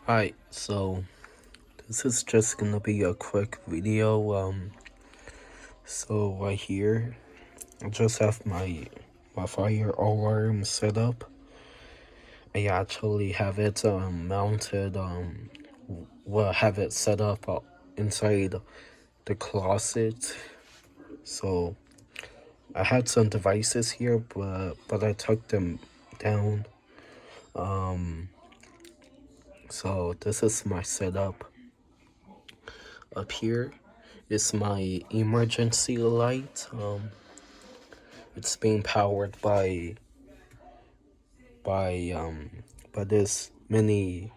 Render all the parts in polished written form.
Hi, so this is just gonna be a quick video. So right here, I just have my fire alarm set up. I actually have it mounted. Have it set up inside the closet. So I had some devices here, but I took them down. So this is my setup. Up here is my emergency light. It's being powered by um by this mini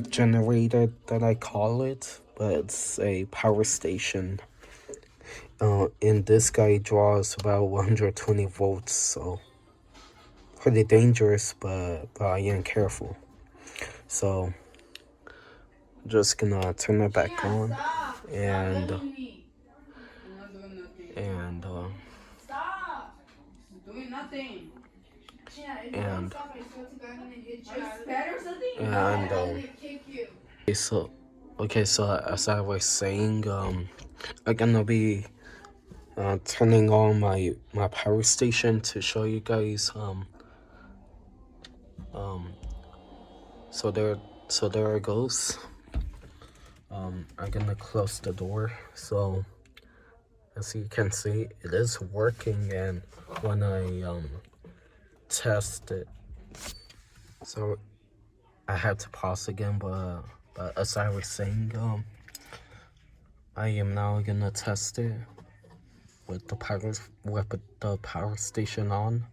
generator that I call it, but it's a power station. And this guy draws about 120 volts, so pretty dangerous, but I am careful. So just gonna turn it back on and and doing nothing. and okay, so as I was saying, I'm gonna be turning on my power station to show you guys. So there it goes. I'm gonna close the door. So as you can see, it is working, and when I test it, so I had to pause again, but as I was saying, I am now gonna test it with the power station on.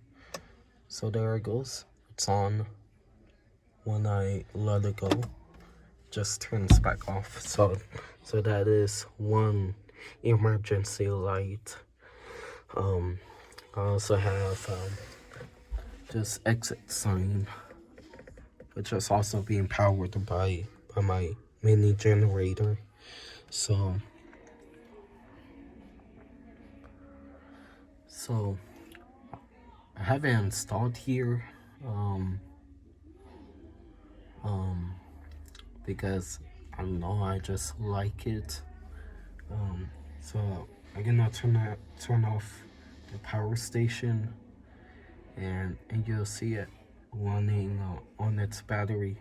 So there it goes. It's on. When I let it go, just turns back off. So that is one emergency light. I also have this exit sign, which is also being powered by my mini generator. So I have it installed here because I don't know, I just like it. So I'm gonna turn off the power station, and you'll see it running on its battery.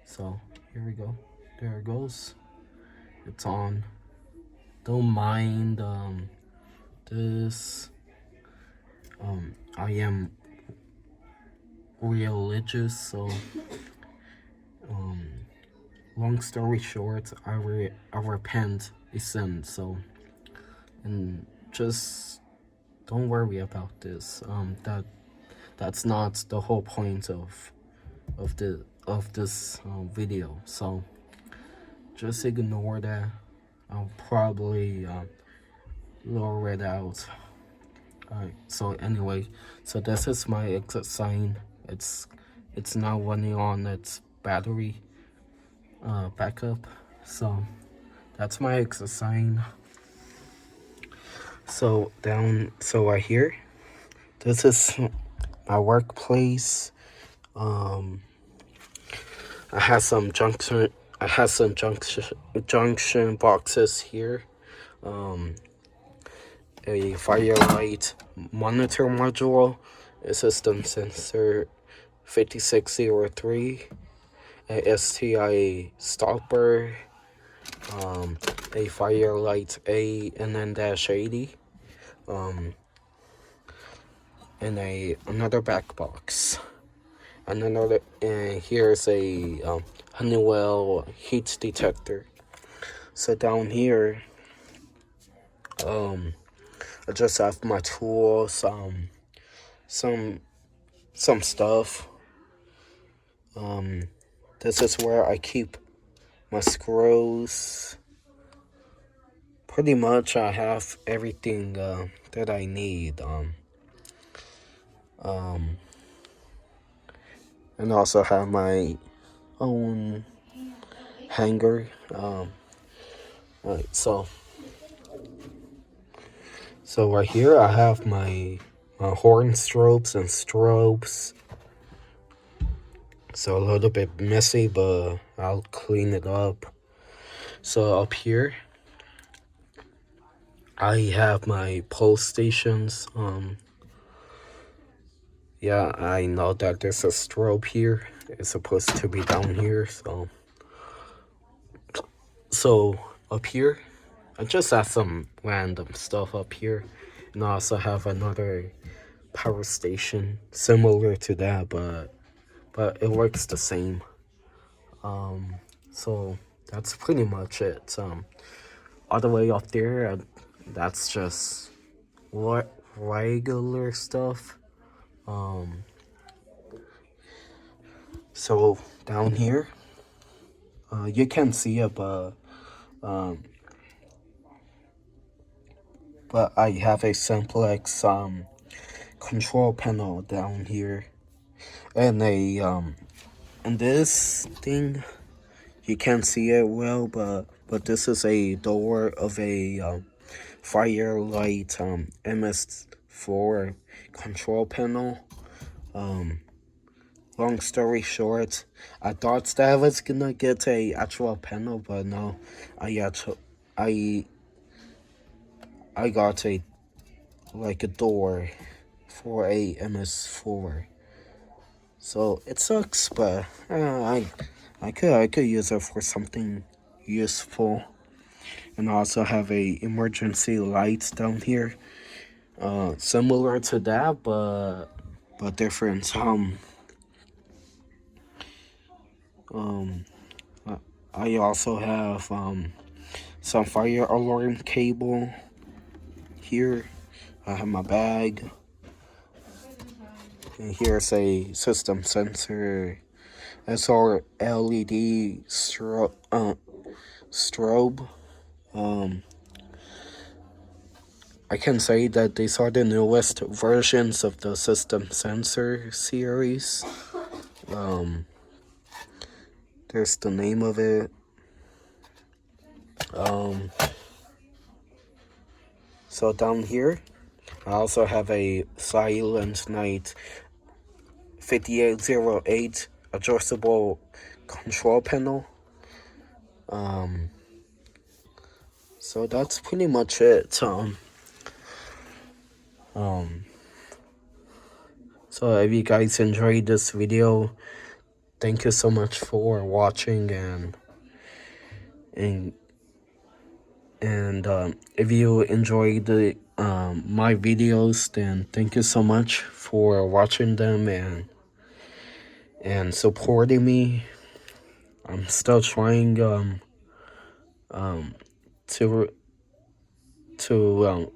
So here we go. There it goes. It's on. Don't mind this. I am religious, so long story short, I repent a sin. So, and just don't worry about this. That's not the whole point of this video. So just ignore that. I'll probably lower it out. Alright, so anyway, so this is my exit sign. It's now running on its battery backup. So that's my exit sign. So right here, this is my workplace. I have some junction boxes here. A firelight monitor module, a system sensor 5603, a STI stopper, a firelight ANN-80, and another back box. And here's a Honeywell heat detector. So down here, I just have my tools, some stuff. This is where I keep my screws. Pretty much I have everything that I need. And also have my own hanger. Right, so right here I have my horn strobes and strobes. So a little bit messy, but I'll clean it up. So up here, I have my pole stations. Yeah, I know that there's a strobe here. It's supposed to be down here, so up here, I just have some random stuff up here. And I also have another power station similar to that, but it works the same. So that's pretty much it. All the way up there, that's just regular stuff. So down here, you can see it, but I have a simplex control panel down here, and and this thing, you can't see it well, but this is a door of a Firelight MS4 control panel. Long story short, I thought that I was gonna get a actual panel, but no, I got a door for a MS4. So it sucks, but I could use it for something useful. And I also have a emergency lights down here, similar to that, but different. I also have some fire alarm cable here. I have my bag, and here's a system sensor. SR LED strobe. I can say that these are the newest versions of the system sensor series. There's the name of it. So down here, I also have a Silent Night 5808 adjustable control panel. So that's pretty much it. So if you guys enjoyed this video, thank you so much for watching, and if you enjoyed my videos, then thank you so much for watching them and supporting me. I'm still trying to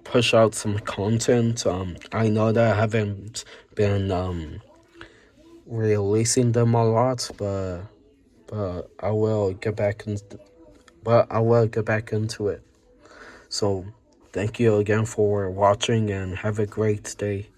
push out some content. I know that I haven't been releasing them a lot, but I will get back into it. So thank you again for watching, and have a great day.